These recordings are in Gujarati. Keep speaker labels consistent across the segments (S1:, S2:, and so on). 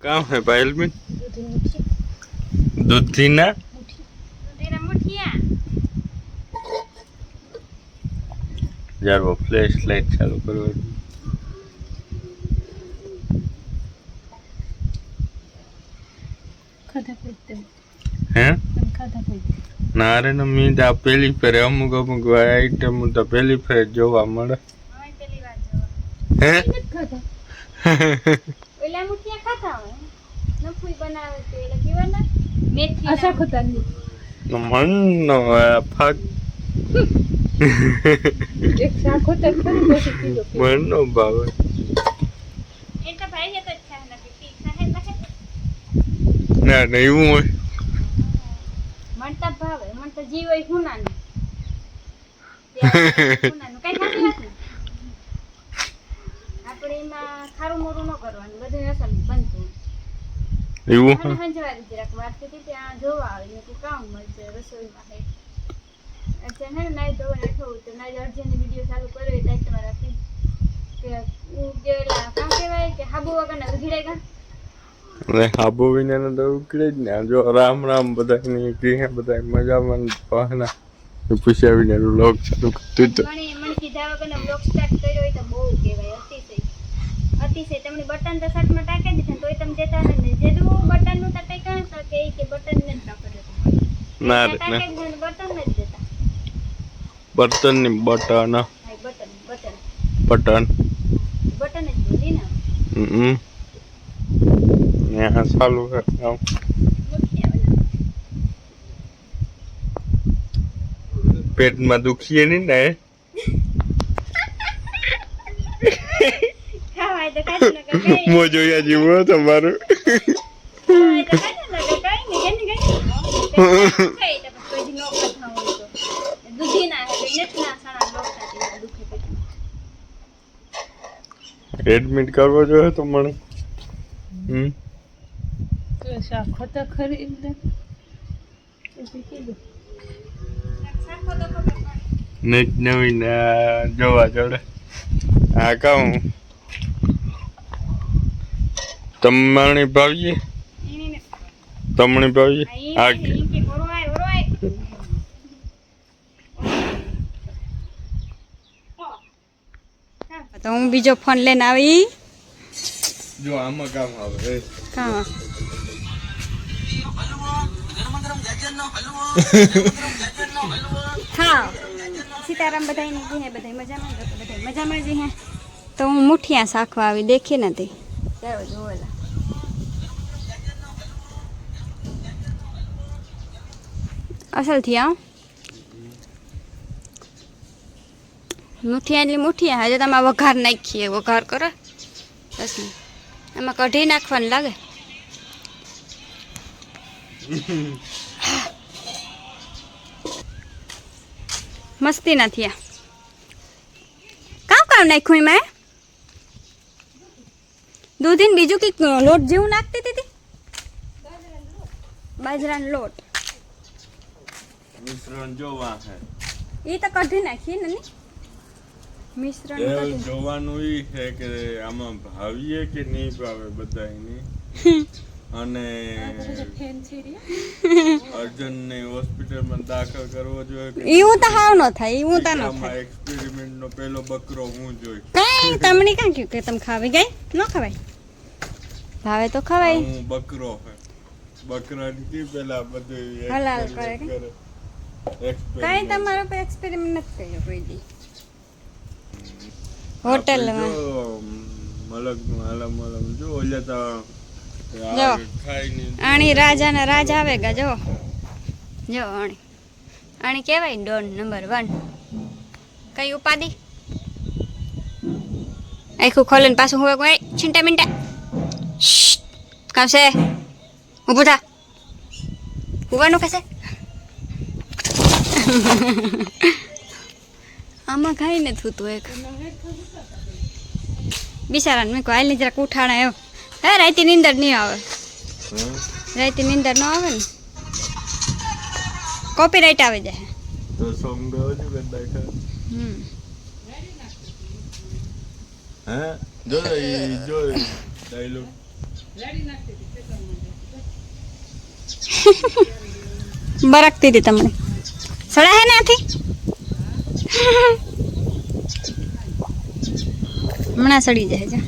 S1: काम है पायल में दूधी ना यार वो फ्लैश लाइट चालू करो हैं ना रे ना मी दा पहली फेरे अमुक अमुक आइटम तो पहली फेरे जोवा मळे हैं
S2: ઓલા મુઠિયા ખાતા હોય નફુઈ બનાવે તો એટલે કેવાના મેથી આશા ખોતાની
S1: मन नो फक
S2: એક શાખો તો ખરી પછી કીધો
S1: मन नो बाबा
S2: એ તો ભાઈ એક જ છે ને પી ખાહે
S1: ना नहीं हूं
S2: મન તો ભાવે મન તો જીવ હોય હુનાનું હુનાનું કઈ ખાતી નથી આપણે એમાં ખારું મોરું ન કરવાનું બધું અસલ બનતું
S1: એવું
S2: અને હંજવારી જરાક વાત હતી ત્યાં જોવા આવી કે કામ મળશે રસોઈમાં હે अच्छा है ना तो बैठो तो ना अर्जुन ने वीडियो चालू करो એટલે તમારા કે ઉગેલા કામ કહેવાય કે હાબુ વગર ના ઉઘડેગા
S1: ને હાબુ વિના ને તો ઉકળે જ ને જો રામ રામ બધા ની કે બધા મજામાં પહના પૂછ્યા વિના લોક ચાલુ કરતું તો
S2: મને કીધા વગર નો બ્લોગ સ્ટાર્ટ કર્યો હોય તો બહુ કહેવાય અતિશય તમને બટન તો શર્ટ માં ટાકી દીધા તોય તમે જતા ને જેદું બટન નું ટાકે કાં તો કે બટન ને ન પકડે
S1: ના રે ના
S2: બટન ન દેતા
S1: बर्तन नहीं button
S2: button button
S1: button
S2: button જ બોલી ના
S1: यहाँ चालू है काम पेट में दुखिए नहीं ना
S2: ખાવાય તો કાઈ ન કઈ
S1: મોજો યા જીવો તમારો
S2: ખાવાય તો કાઈ ન કઈ ને કઈ ખાઈ તો કોઈ નો ખાતા હોય તો દૂધી ના હે એટલા સારા લોક થાય દુખે પેટ
S1: એડમિટ કરવો જોઈએ તો મને
S2: તો શાખો તો ખરી એટલે કીધું શાખો તો ખબર
S1: નેટ નવીન જોવા જોડે આ કહું તમારી ભાવીએ તમને ભાવીએ આ
S2: કે ઓરવાય ઓરવાય તો હું બીજો ફોન લઈને આવી
S1: જો આમાં કામ આવે
S2: કામ હા સીતારામ બધાય મજામાં જ હે તો હું મુઠિયા શાખવા આવી દેખી નથી ત્યારે જોવેલા અસલથી આવ મુઠિયા એટલે મુઠિયા હજુ તમે વઘાર નાખીએ વઘાર કરો બસ એમાં કઢી નાખવાનું લાગે મસ્તી નથી આ કામ નાખ્યું એમાં દૂધી ને બીજું કઈક લોટ જેવું નાખતી હતી બાજરાનો લોટ
S1: મિશ્રણ જોવા હે
S2: એ તો કઢી નાખીએ ને મિશ્રણ
S1: જોવાનું ઈ છે કે આમાં ભાવીએ કે નહીં ભાવે બધાની અને અર્જુન ને હોસ્પિટલમાં દાખલ કરવો જોઈએ કે
S2: એવું તો હાવ ન થાય એવું તો ન થાય
S1: એક્સપેરિમેન્ટ નો પહેલો બકરો હું જોઈ
S2: કઈ તમને કાં કહ્યું કે તમે ખાવી ગઈ ન ખવાય ભાવે તો ખવાય
S1: હું બકરો હે બકરાની કી પેલા બધું
S2: હલાલ કરે કઈ તમારો પર એક્સપેરિમેન્ટ નથી કર્યો કોઈ દી હોટલમાં
S1: મલકનું આલમ જો ઓલે તો
S2: જો આણી રાજાના રાજ આવે ગા જો જો આણી કહેવાય ડોન નંબર 1 કઈ ઉપાધિ આખું ખોલીને પાછું હોય કોઈ છીંટા મિંટા કામ છે ઊભું થા હોવાનું કહેશે આમાં ખાઈ ને થતું એક બિચારાને મેં કહ્યું હાલની જરાક ઉઠાણા એવો હે રાતી નીંદર નહીં આવે રાતી નીંદર ન આવે ને કોપીરાઈટ આવી જાય
S1: તો સોંગ ગાવ છો કે બેઠા હે જો ડાયલોગ
S2: બરકતી હતી તમને સડા હે ને આથી હમણાં સડી જાય છે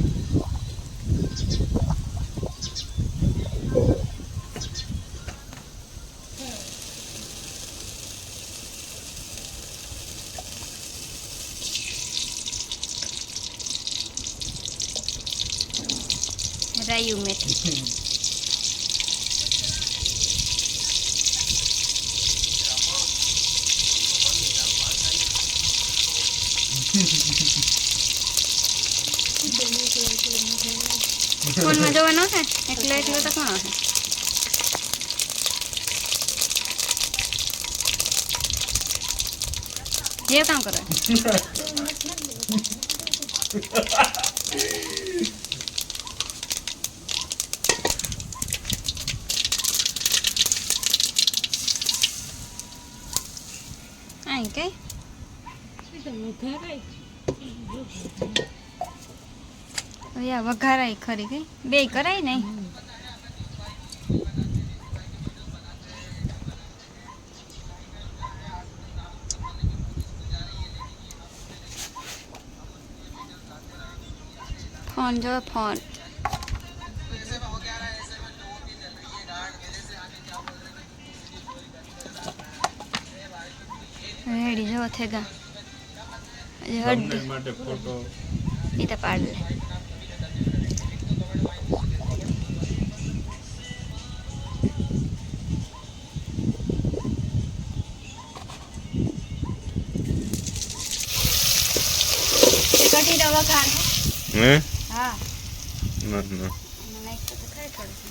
S2: રાયું મેથી ફોનમાં જોવાનો છે એકલો એકલો તો કોણ હશે જે કામ કરો આઈ કઈ વઘારાય ખરી કઈ બે કરાય નહીં ફોન જો ફોન રેડી જો થેગા હજી
S1: માટે ફોટો
S2: ઈ તો પાડ લે કટી દવા કાઢ
S1: હે
S2: હા
S1: ના ના
S2: મને એક તો ખાઈ પડશે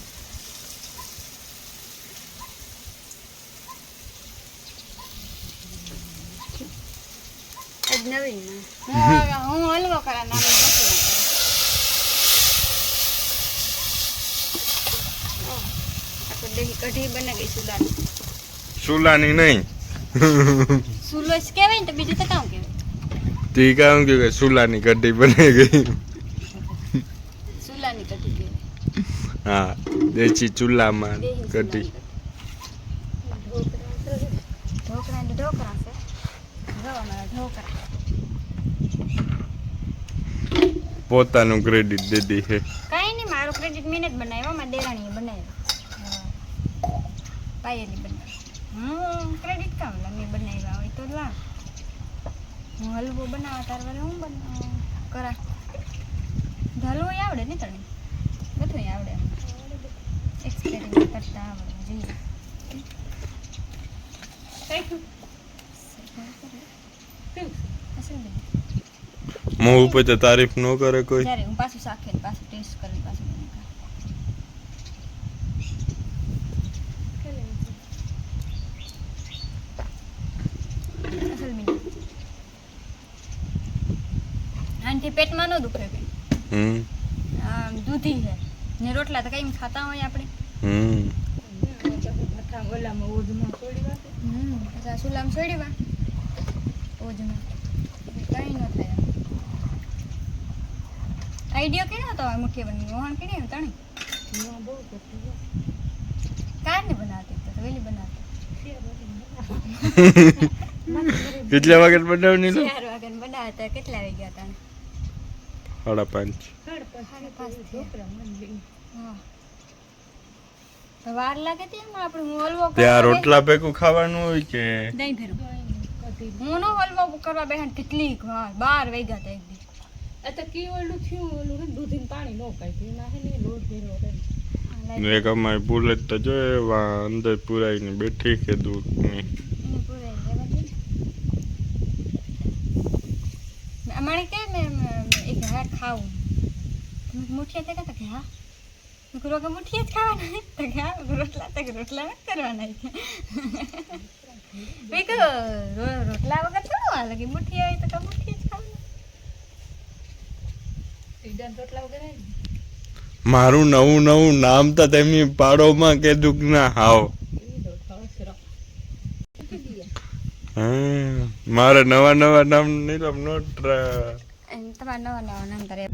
S2: નવીન હું હલવો કરા ના કઢી બને ગઈ સુલાની
S1: સુલાની નહીં
S2: સુલો જ કહેવાય ને તો બીજું તો કામ કહેવાય
S1: તી કામ કે સુલાની કઢી બની ગઈ
S2: સુલાની કઢી કહેવાય
S1: હા દેશી ચૂલામાં કઢી
S2: ઢોકળા ને ઢોકળા છે જો અમારા ઢોકળા
S1: પોતાનું ક્રેડિટ દીધી છે
S2: કાંઈ નહીં મારું ક્રેડિટ મેં જ બનાવ્યો મારા દેરાણીએ બનાવ્યો પાયેલી બનાવી હું ક્રેડિટ કામ લા મેં બનાવ્યા હોય તો લા હું હલવો બનાવવા તાર વારે હું કરા હલવો આવડે ને તને બધું આવડે એક્સપેરિમેન્ટ કરતા આવડે જોઈએ
S1: મોં ઉપર તો તારીફ ન કરે કોઈ
S2: જ્યારે હું પાછું શાખે પાછું ટેસ્ટ કરી પાછું આનથી પેટમાં ન દુખે કે દૂધી છે ને રોટલા તો કઈ ખાતા હોય આપણે ઓલામાં ઓજમાં છોડી વા સુલામ છોડી વા ઓજમાં કઈ ન થાય આઈડિયો કેનો હતો મુઠ્ઠી બની મોહન કેની તણી બહુ કાર ને બનાવતી તો વેલી બનાવતી
S1: કેટલા વાગે બનાવની
S2: 4 વાગે બનાવતા કેટલા વાગ્યા હતા
S1: 5:30
S2: તો વાર લાગે તે આપણે હું હલવો
S1: ત્યાં રોટલા ભેગું ખાવાનું હોય કે
S2: દહીં ભેરું હું નો હલવો કરવા બેહન કેટલી વાર 12 વાગ્યા હતા એક દી
S3: તો કી ઓલું થયું ઓલું દૂધીને પાણી નો કાઢી નાખે ને લોટ ભેરો રે
S1: એક અમારી બુલેટ તો જો એવા અંદર પુરાઈને બેઠી કે દૂધની
S2: અમારે કે એક હા ખાવું મુઠિયા તે કે હા ગુરુ કે મુઠિયા જ ખાવાના તો કે રોટલા નથી કરવાના મેં કહ્યું રોટલા વગર થોડું હાલે કે મુઠિયા હોય તો કે મુઠિયા જ ખાવાના
S3: રોટલા વગર
S1: મારું નવું નામ તો તેમની પાડોમાં કીધું કે ના હાવ મારે નવા નામ નહીં
S2: તમારા નવા નામ તારે